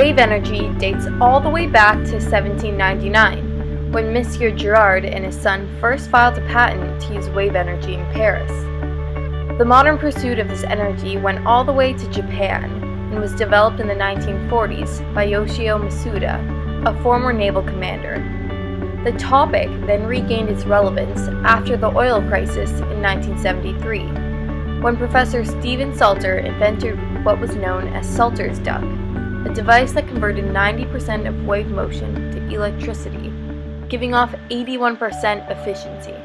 wave energy dates all the way back to 1799, when Monsieur Girard and his son first filed a patent to use wave energy in Paris. The modern pursuit of this energy went all the way to Japan and was developed in the 1940s by Yoshio Masuda, a former naval commander. The topic then regained its relevance after the oil crisis in 1973, when Professor Stephen Salter invented what was known as Salter's duck, a device that converted 90% of wave motion to electricity, giving off 81% efficiency.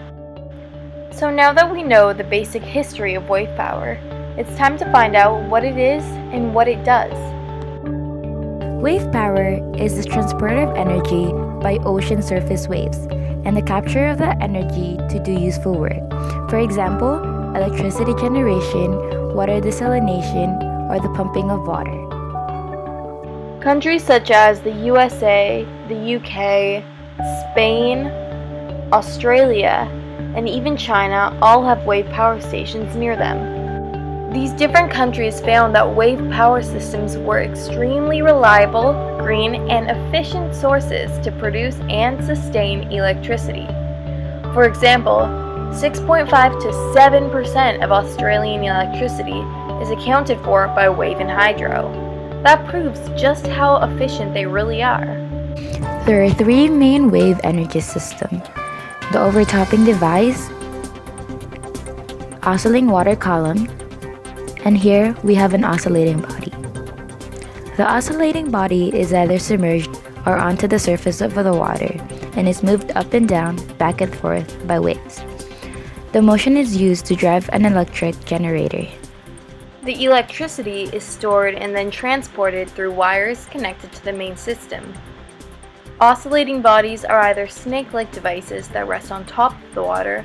So now that we know the basic history of wave power, it's time to find out what it is and what it does. Wave power is the transport of energy by ocean surface waves and the capture of that energy to do useful work. For example, electricity generation, water desalination, or the pumping of water. Countries such as the USA, the UK, Spain, Australia, and even China all have wave power stations near them. These different countries found that wave power systems were extremely reliable, green, and efficient sources to produce and sustain electricity. For example, 6.5 to 7% of Australian electricity is accounted for by wave and hydro. That proves just how efficient they really are. There are three main wave energy systems: the overtopping device, oscillating water column, and here we have an oscillating body. The oscillating body is either submerged or onto the surface of the water and is moved up and down, back and forth by waves. The motion is used to drive an electric generator. The electricity is stored and then transported through wires connected to the main system. Oscillating bodies are either snake-like devices that rest on top of the water,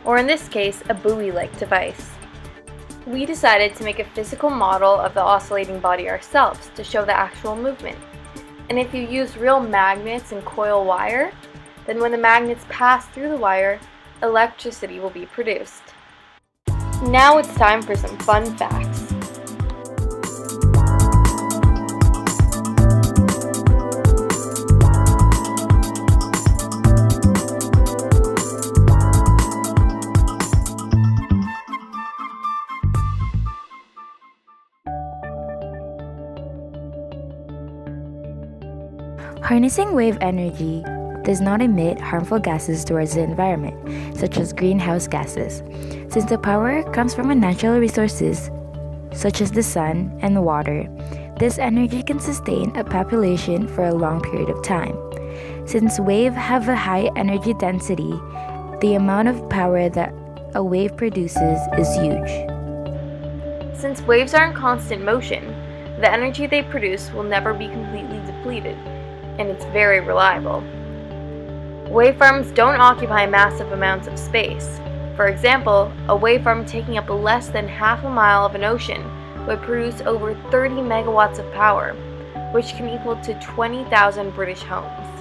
or in this case, a buoy-like device. We decided to make a physical model of the oscillating body ourselves to show the actual movement. And if you use real magnets and coil wire, then when the magnets pass through the wire, electricity will be produced. Now it's time for some fun facts. Harnessing wave energy does not emit harmful gases towards the environment, such as greenhouse gases, since the power comes from natural resources, such as the sun and water. This energy can sustain a population for a long period of time. Since waves have a high energy density, the amount of power that a wave produces is huge. Since waves are in constant motion, the energy they produce will never be completely depleted, and it's very reliable. Waveforms don't occupy massive amounts of space. For example, a waveform taking up less than half a mile of an ocean would produce over 30 megawatts of power, which can equal to 20,000 British homes.